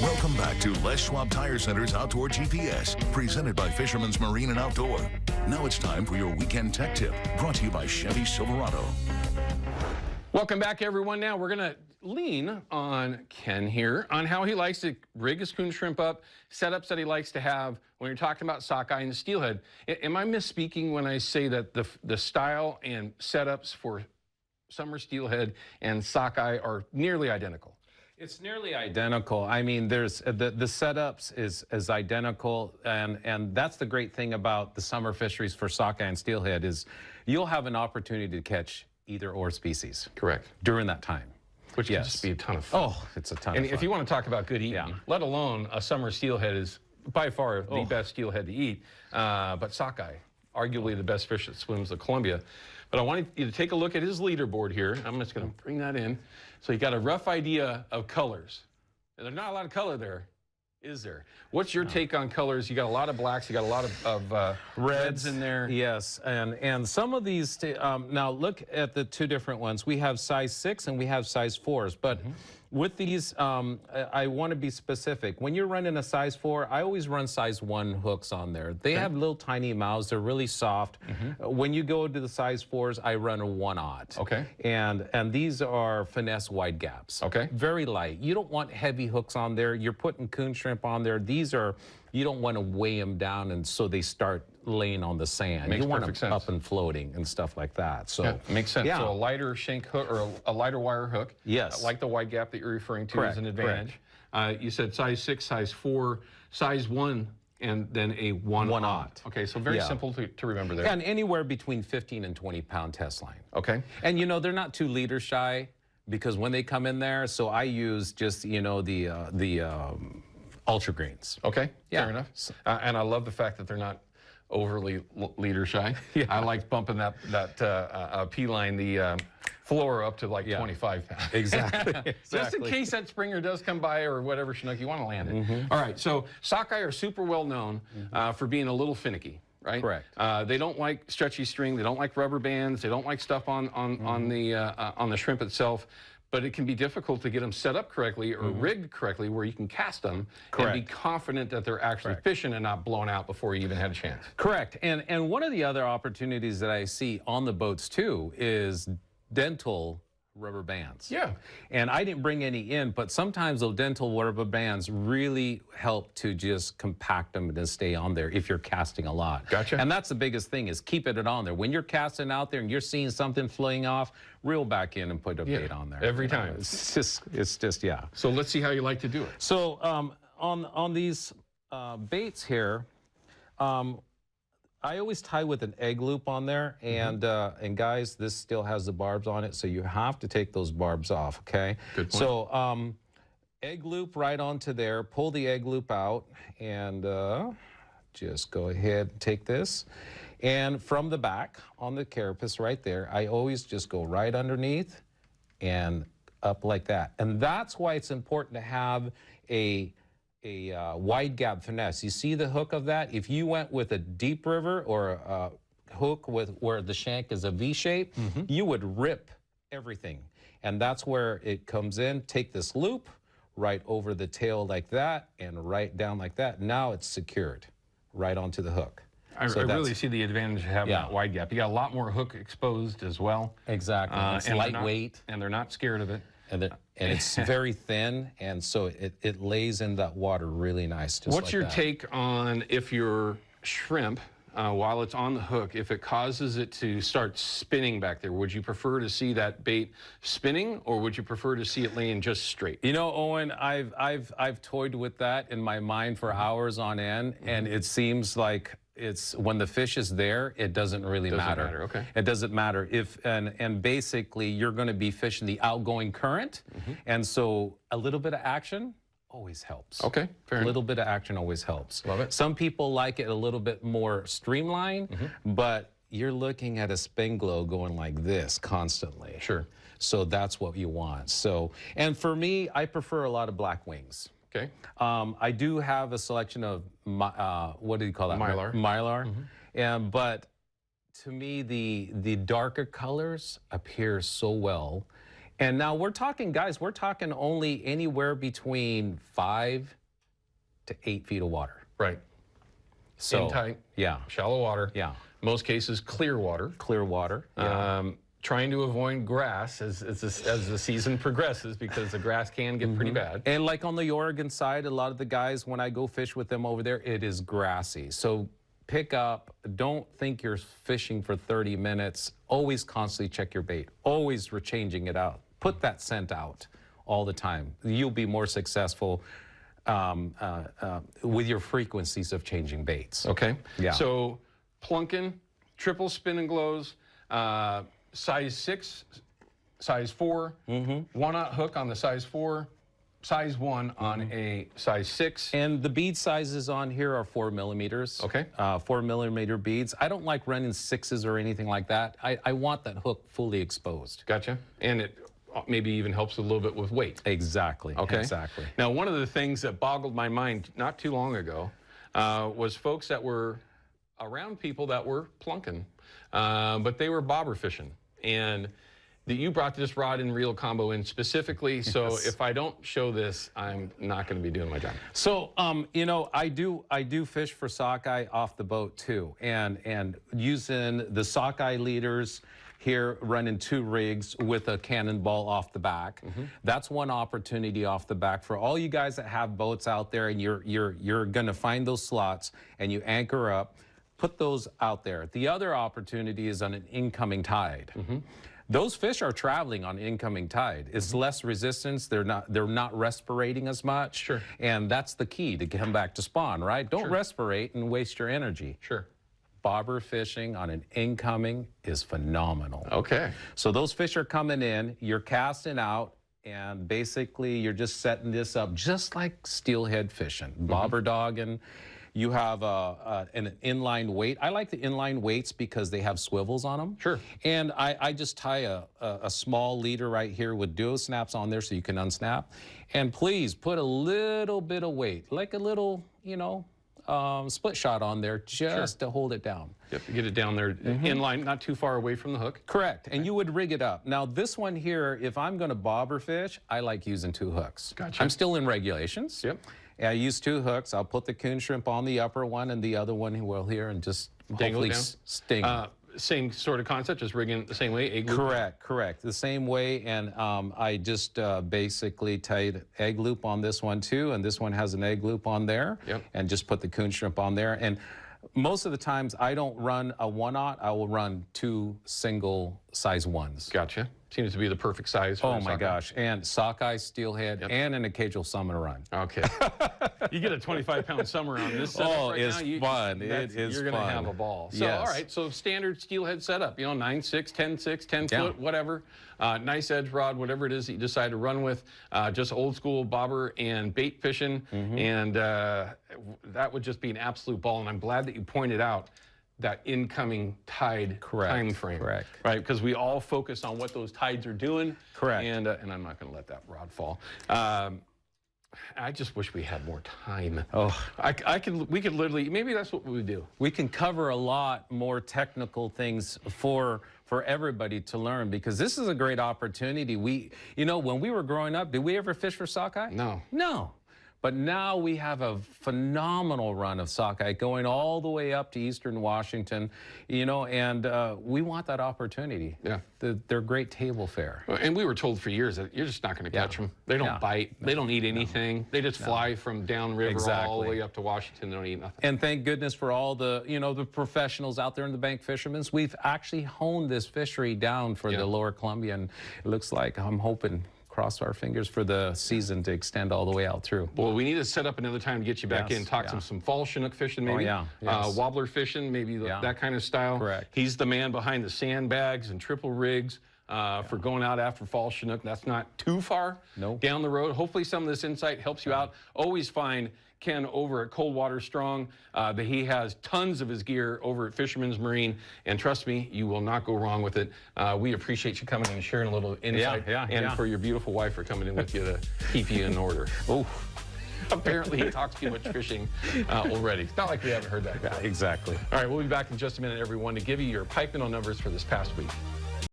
Welcome back to Les Schwab Tire Center's Outdoor GPS, presented by Fisherman's Marine and Outdoor. Now it's time for your weekend tech tip, brought to you by Chevy Silverado. Welcome back, everyone. Now we're going to lean on Ken here on how he likes to rig his coon shrimp up, setups that he likes to have when you're talking about sockeye and steelhead. Am I misspeaking when I say that the style and setups for summer steelhead and sockeye are nearly identical? It's nearly identical. I mean, there's the setups is identical, and that's the great thing about the summer fisheries for sockeye and steelhead is you'll have an opportunity to catch either or species. Correct. During that time. Which can just be a ton of fun. Oh, it's a ton of fun. And if you want to talk about good eating, let alone a summer steelhead is by far the best steelhead to eat, but sockeye, arguably the best fish that swims the Columbia. But I want you to take a look at his leaderboard here. I'm just going to bring that in. So you got a rough idea of colors. And there's not a lot of color there, is there? What's your take on colors? You got a lot of blacks. You got a lot of reds in there. Yes, and some of these. Now look at the two different ones. We have size 6 and we have size 4s. But with these, I want to be specific. When you're running a size 4, I always run size 1 hooks on there. They have little tiny mouths. They're really soft. When you go to the size 4s, I run a 1/0. Okay. And these are finesse wide gaps. Okay. Very light. You don't want heavy hooks on there. You're putting coon shrimp on there. These are, you don't want to weigh them down and so they start laying on the sand. Makes you want perfect them sense. up and floating and stuff like that. So yeah, makes sense. Yeah. So a lighter shank hook or a lighter wire hook. Yes. Like the wide gap that you're referring to Correct. is an advantage. You said size 6, size 4, size 1, and then a 1/0. Okay, so very simple to remember there. And anywhere between 15 and 20 pound test line. Okay. And you know, they're not too leader shy because when they come in there, so I use just, you know, the ultra greens. Okay, Yeah. fair enough. And I love the fact that they're not overly leader shy. I like bumping that P line, the floor up to like 25 pounds. Exactly. Just in case that springer does come by or whatever schnook you want to land it. All right, so sockeye are super well known for being a little finicky. Right? Correct. They don't like stretchy string. They don't like rubber bands. They don't like stuff on the shrimp itself. But it can be difficult to get them set up correctly or rigged correctly where you can cast them and be confident that they're actually fishing and not blown out before you even had a chance. Correct. And one of the other opportunities that I see on the boats too is dental rubber bands. Yeah. And I didn't bring any in, but sometimes those dental rubber bands really help to just compact them and to stay on there if you're casting a lot. Gotcha. And that's the biggest thing is keeping it on there. When you're casting out there and you're seeing something flying off, reel back in and put a bait on there. Every time. It's just, yeah. So let's see how you like to do it. So on these baits here, I always tie with an egg loop on there, and guys, this still has the barbs on it, so you have to take those barbs off, okay? Good point. So egg loop right onto there, pull the egg loop out, and just go ahead and take this. And from the back on the carapace right there, I always just go right underneath and up like that. And that's why it's important to have a wide gap finesse. You see the hook of that? If you went with a deep river or a hook with where the shank is a V shape, you would rip everything. And that's where it comes in. Take this loop right over the tail like that and right down like that. Now it's secured right onto the hook. I really see the advantage of having that wide gap. You got a lot more hook exposed as well. Exactly. It's lightweight. And they're not scared of it. And it's very thin, and so it lays in that water really nice. Just What's your take on if your shrimp, while it's on the hook, if it causes it to start spinning back there? Would you prefer to see that bait spinning, or would you prefer to see it laying just straight? You know, Owen, I've toyed with that in my mind for hours on end, and it seems like it's when the fish is there, it doesn't really matter. Okay. It doesn't matter if and basically you're going to be fishing the outgoing current, and so a little bit of action always helps. Okay, fair enough. A little bit of action always helps. Love it. Some people like it a little bit more streamlined, but you're looking at a spin glow going like this constantly. Sure. So that's what you want. So, and for me, I prefer a lot of black wings. Okay. I do have a selection of, what do you call that? Mylar. Mylar. But to me, the darker colors appear so well. And now we're talking, guys, we're talking only anywhere between 5 to 8 feet of water. Right. So, in tight, yeah, shallow water. yeah. Most cases, clear water. Clear water. Yeah. Trying to avoid grass as the season progresses, because the grass can get pretty bad. And like on the Oregon side, a lot of the guys, when I go fish with them over there, it is grassy. So pick up, don't think you're fishing for 30 minutes. Always constantly check your bait. Always changing it out. Put that scent out all the time. You'll be more successful with your frequencies of changing baits. Okay. Yeah. So plunking, triple spin and glows, size 6, size 4, 1/0 hook on the size 4, size 1 on a size 6. And the bead sizes on here are 4 millimeters. Okay. 4 millimeter beads. I don't like running 6s or anything like that. I want that hook fully exposed. Gotcha. And it maybe even helps a little bit with weight. Exactly. Okay. Exactly. Now, one of the things that boggled my mind not too long ago was folks that were around people that were plunking, but they were bobber fishing. And you brought this rod and reel combo in specifically, so Yes. if I don't show this, I'm not going to be doing my job. So, you know, I do fish for sockeye off the boat too, and using the sockeye leaders here, running 2 rigs with a cannonball off the back. That's one opportunity off the back for all you guys that have boats out there, and you're going to find those slots and you anchor up. Put those out there. The other opportunity is on an incoming tide. Those fish are traveling on incoming tide. It's less resistance. They're not respirating as much. Sure. And that's the key to come back to spawn, right? Don't respirate and waste your energy. Sure. Bobber fishing on an incoming is phenomenal. Okay. So those fish are coming in, you're casting out, and basically you're just setting this up just like steelhead fishing. Bobber dogging. You have an inline weight. I like the inline weights because they have swivels on them. Sure. And I just tie a small leader right here with duo snaps on there so you can unsnap. And please put a little bit of weight, like a little, you know, split shot on there just to hold it down. Yep, get it down there inline, not too far away from the hook. Correct. And you would rig it up. Now this one here, if I'm going to bobber fish, I like using 2 hooks. Gotcha. I'm still in regulations. Yep. I use 2 hooks. I'll put the coon shrimp on the upper one and the other one will here and just Dangle hopefully it down? sting. Same sort of concept, just rigging it the same way, egg loop? Correct. The same way, and I just basically tied egg loop on this one too, and this one has an egg loop on there, and just put the coon shrimp on there. And most of the times I don't run a 1/0, I will run 2 single size 1s. Gotcha. Seems to be the perfect size for Oh my gosh, and sockeye, steelhead, and an occasional summer run. Okay. You get a 25-pound summer on this setup Oh, right it's now, fun. It is You're going to have a ball. So, all right, so standard steelhead setup, you know, 9/6, 10/6, 10 foot, whatever. Nice edge rod, whatever it is that you decide to run with. Just old school bobber and bait fishing. And that would just be an absolute ball. And I'm glad that you pointed out that incoming tide time frame. Correct. Right, because we all focus on what those tides are doing. Correct. And I'm not going to let that rod fall. I just wish we had more time. Oh, we could literally, maybe that's what we would do. We can cover a lot more technical things for everybody to learn, because this is a great opportunity. You know, when we were growing up, did we ever fish for sockeye? No. No. But now we have a phenomenal run of sockeye going all the way up to eastern Washington, you know, and we want that opportunity. Yeah. They're great table fare. And we were told for years that you're just not going to catch them. They don't bite. They don't eat anything. They just fly from downriver all the way up to Washington. They don't eat nothing. And thank goodness for all the, you know, the professionals out there in the bank fishermen. We've actually honed this fishery down for the lower Columbia, and it looks like, I'm hoping, cross our fingers for the season to extend all the way out through. Well, we need to set up another time to get you back in, talk some fall Chinook fishing maybe. Wobbler fishing, maybe that kind of style. Correct. He's the man behind the sandbags and triple rigs for going out after fall Chinook. That's not too far down the road. Hopefully some of this insight helps you out. Always find Ken over at Coldwater Strong. He has tons of his gear over at Fisherman's Marine, and trust me, you will not go wrong with it. We appreciate you coming and sharing a little insight, and for your beautiful wife for coming in with you to keep you in order. Oh, apparently he talks too much fishing already. It's not like we haven't heard that. Exactly. All right, we'll be back in just a minute, everyone, to give you your pipe minnow numbers for this past week.